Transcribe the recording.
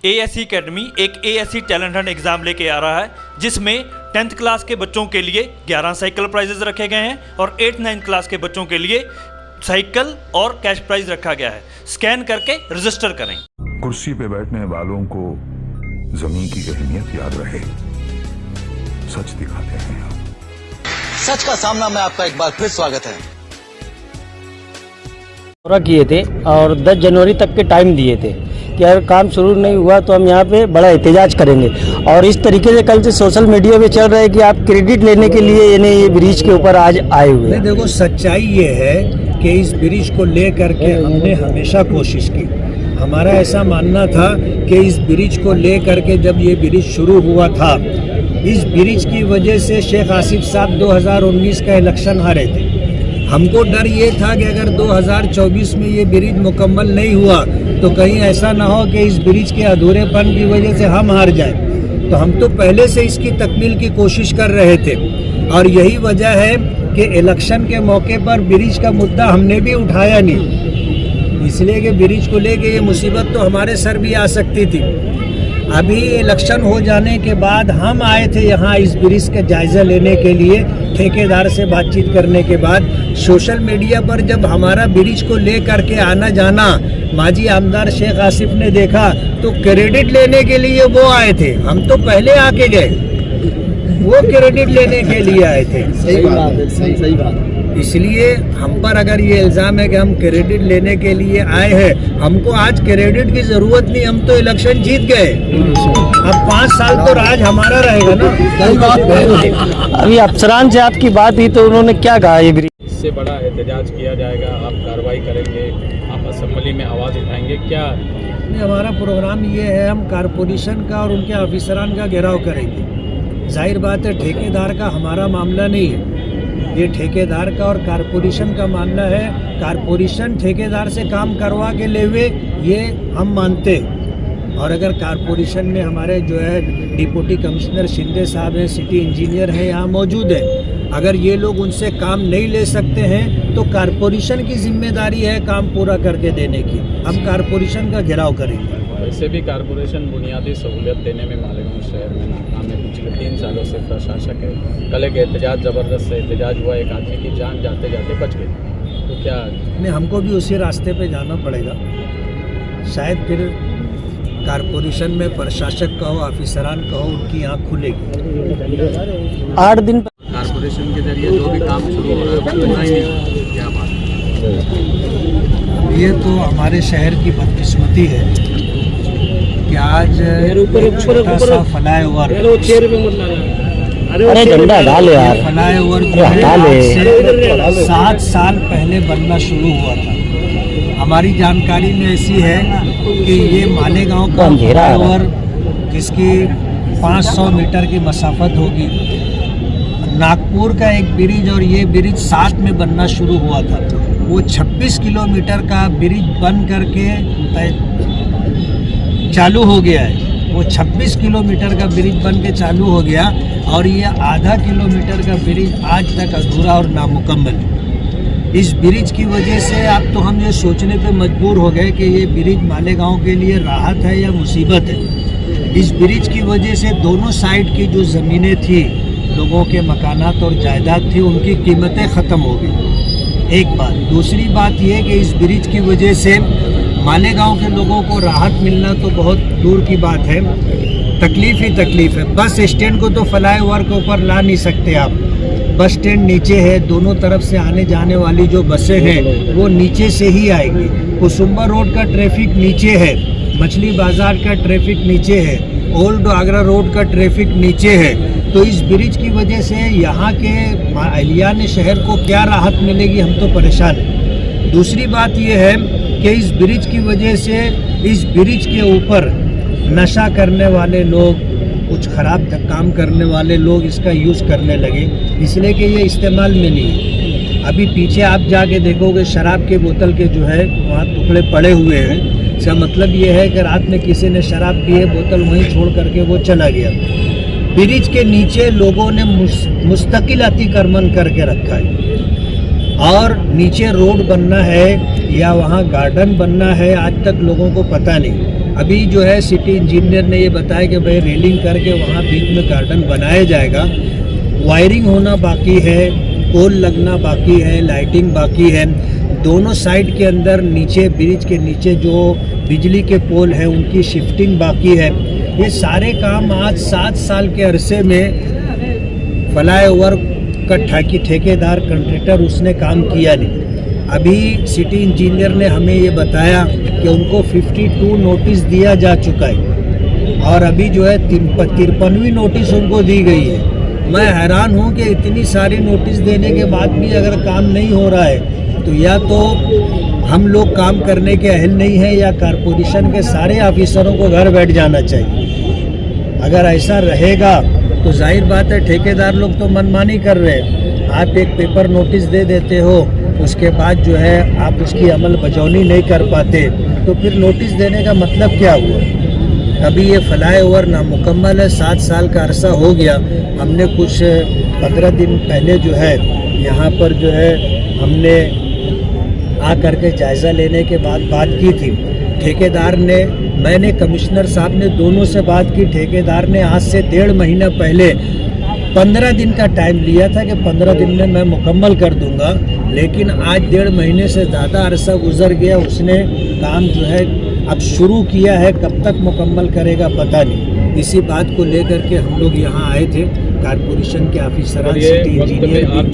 ASC academy एक ASC talent Hunt exam लेके आ रहा है, जिसमें 10th क्लास के बच्चों के लिए 11 साइकिल प्राइजेस रखे गए हैं और 8th-9th क्लास के बच्चों के लिए साइकिल और कैश प्राइज रखा गया है। स्कैन करके रजिस्टर करें। कुर्सी पे बैठने वालों को जमीन की अहमियत याद रहे, सच दिखाते हैं। सच का सामना में आपका एक बार फिर स्वागत है। पूरा किए थे और 10 जनवरी तक के टाइम दिए थे कि अगर काम शुरू नहीं हुआ तो हम यहाँ पे बड़ा एहतजाज करेंगे। और इस तरीके से कल से सोशल मीडिया पे चल रहा है कि आप क्रेडिट लेने के लिए यानी ये ब्रिज के ऊपर आज आए हुए हैं। देखो, सच्चाई ये है कि इस ब्रिज को ले करके हमने हमेशा कोशिश की। हमारा ऐसा मानना था कि इस ब्रिज को ले करके जब ये ब्रिज शुरू हुआ था, इस ब्रिज की वजह से शेख आसिफ साहब 2019 का इलेक्शन हारे थे। हमको डर ये था कि अगर 2024 में ये ब्रिज मुकम्मल नहीं हुआ तो कहीं ऐसा ना हो कि इस ब्रिज के अधूरेपन की वजह से हम हार जाएं। तो हम तो पहले से इसकी तकमील की कोशिश कर रहे थे और यही वजह है कि इलेक्शन के मौके पर ब्रिज का मुद्दा हमने भी उठाया नहीं, इसलिए कि ब्रिज को लेके ये मुसीबत तो हमारे सर भी आ सकती थी। अभी इलेक्शन हो जाने के बाद हम आए थे यहाँ इस ब्रिज का जायज़ा लेने के लिए, ठेकेदार से बातचीत करने के बाद सोशल मीडिया पर जब हमारा ब्रिज को ले करके आना जाना माजी आमदार शेख आसिफ ने देखा तो क्रेडिट लेने के लिए वो आए थे। हम तो पहले आके गए, वो क्रेडिट लेने के लिए आए थे। सही बात है, सही बात। इसलिए हम पर अगर ये इल्ज़ाम है कि हम क्रेडिट लेने के लिए आए हैं, हमको आज क्रेडिट की ज़रूरत नहीं, हम तो इलेक्शन जीत गए। अब 5 साल तो राज हमारा रहेगा ना। अभी अफसरान से आपकी बात हुई तो उन्होंने क्या कहा? ये ब्रिज इससे बड़ा एहतजाज किया जाएगा, आप कार्रवाई करेंगे, आप असेंबली में आवाज़ उठाएंगे, क्या? हमारा प्रोग्राम ये है, हम कारपोरेशन का और उनके अफसरान का घेराव करेंगे। जाहिर बात है ठेकेदार का हमारा मामला नहीं है, ये ठेकेदार का और कारपोरेशन का मामला है। कारपोरेशन ठेकेदार से काम करवा के ले हुए ये हम मानते, और अगर कारपोरेशन में हमारे जो है डिप्टी कमिश्नर शिंदे साहब हैं, सिटी इंजीनियर हैं, यहाँ मौजूद है, अगर ये लोग उनसे काम नहीं ले सकते हैं तो कारपोरेशन की जिम्मेदारी है काम पूरा करके देने की। हम कारपोरेशन का घेराव करेंगे। वैसे भी कारपोरेशन बुनियादी सहूलियत देने में मालेगांव शहर में नाकाम है, पिछले 3 सालों से प्रशासक है। कल एक एहतजाज, ज़बरदस्त एहतजाज हुआ, एक आदमी की जान जाते जाते बच गई, तो क्या नहीं, हमको भी उसी रास्ते पे जाना पड़ेगा। शायद फिर कारपोरेशन में प्रशासक कहो, अफसरान कहो, उनकी आँख खुलेगी। 8 दिन कारपोरेशन के जरिए जो भी काम शुरू हो रहा है वो नहीं है, क्या बात? ये तो हमारे शहर की बदकिस्मती है कि आज छोटा सा फ्लाईओवर, अरे झंडा डाले यार, फ्लाईओवर जो है आज से 7 साल पहले बनना शुरू हुआ था। हमारी जानकारी में ऐसी है कि ये मालेगांव का फ्लाईओवर जिसकी 500 मीटर की मसाफत होगी, नागपुर का एक ब्रिज और ये ब्रिज साथ में बनना शुरू हुआ था। वो 26 किलोमीटर का ब्रिज बन करके चालू हो गया है। वो 26 किलोमीटर का ब्रिज बन के चालू हो गया और ये आधा किलोमीटर का ब्रिज आज तक अधूरा और नामुकम्मल है। इस ब्रिज की वजह से अब तो हम ये सोचने पे मजबूर हो गए कि ये ब्रिज मालेगांव के लिए राहत है या मुसीबत है। इस ब्रिज की वजह से दोनों साइड की जो ज़मीनें थी, लोगों के मकानात और जायदाद थी, उनकी कीमतें ख़त्म हो गई। एक बात। दूसरी बात यह कि इस ब्रिज की वजह से मालेगांव के लोगों को राहत मिलना तो बहुत दूर की बात है, तकलीफ़ ही तकलीफ़ है। बस स्टैंड को तो फ्लाईओवर के ऊपर ला नहीं सकते आप, बस स्टैंड नीचे है, दोनों तरफ से आने जाने वाली जो बसें हैं वो नीचे से ही आएंगी। कुसुम्बा रोड का ट्रैफिक नीचे है, मछली बाज़ार का ट्रैफिक नीचे है, ओल्ड आगरा रोड का ट्रैफिक नीचे है। तो इस ब्रिज की वजह से यहाँ के अहलियान शहर को क्या राहत मिलेगी, हम तो परेशान हैं। दूसरी बात यह है कि इस ब्रिज की वजह से इस ब्रिज के ऊपर नशा करने वाले लोग, कुछ ख़राब काम करने वाले लोग इसका यूज़ करने लगे, इसलिए कि ये इस्तेमाल में नहीं है। अभी पीछे आप जाके देखोगे शराब के बोतल के जो है वहाँ टुकड़े पड़े हुए हैं। इसका मतलब ये है कि रात में किसी ने शराब पी है, बोतल वहीं छोड़ करके वो चला गया। ब्रिज के नीचे लोगों ने मुस्तकिल अतिक्रमण करके रखा है और नीचे रोड बनना है या वहाँ गार्डन बनना है, आज तक लोगों को पता नहीं। अभी जो है सिटी इंजीनियर ने ये बताया कि भाई रेलिंग करके वहाँ बीच में गार्डन बनाया जाएगा। वायरिंग होना बाकी है, पोल लगना बाकी है, लाइटिंग बाकी है। दोनों साइड के अंदर नीचे ब्रिज के नीचे जो बिजली के पोल हैं उनकी शिफ्टिंग बाकी है। ये सारे काम आज 7 साल के अरसे में फ्लाईओवर का ठेकेदार कंट्रैक्टर उसने काम किया नहीं। अभी सिटी इंजीनियर ने हमें ये बताया कि उनको 52 नोटिस दिया जा चुका है और अभी जो है 53वीं नोटिस उनको दी गई है। मैं हैरान हूँ कि इतनी सारी नोटिस देने के बाद भी अगर काम नहीं हो रहा है तो या तो हम लोग काम करने के अहल नहीं हैं या कारपोरेशन के सारे ऑफिसरों को घर बैठ जाना चाहिए। अगर ऐसा रहेगा तो जाहिर बात है ठेकेदार लोग तो मनमानी कर रहे हैं। आप एक पेपर नोटिस दे देते हो, उसके बाद जो है आप उसकी अमल बजौनी नहीं कर पाते, तो फिर नोटिस देने का मतलब क्या हुआ। अभी ये फ्लाईओवर नामुकम्मल है, 7 साल का अरसा हो गया। हमने कुछ 15 दिन पहले जो है यहाँ पर जो है हमने आ करके जायज़ा लेने के बाद बात की थी। ठेकेदार ने, मैंने, कमिश्नर साहब ने दोनों से बात की। ठेकेदार ने आज से 1.5 महीना पहले 15 दिन का टाइम लिया था कि 15 दिन में मैं मुकम्मल कर दूंगा, लेकिन आज 1.5 महीने से ज़्यादा अरसा गुजर गया। उसने काम जो है अब शुरू किया है, कब तक मुकम्मल करेगा पता नहीं। इसी बात को लेकर के हम लोग यहाँ आए थे, कारपोरेशन के ऑफिसरान, सिटी इंजीनियर।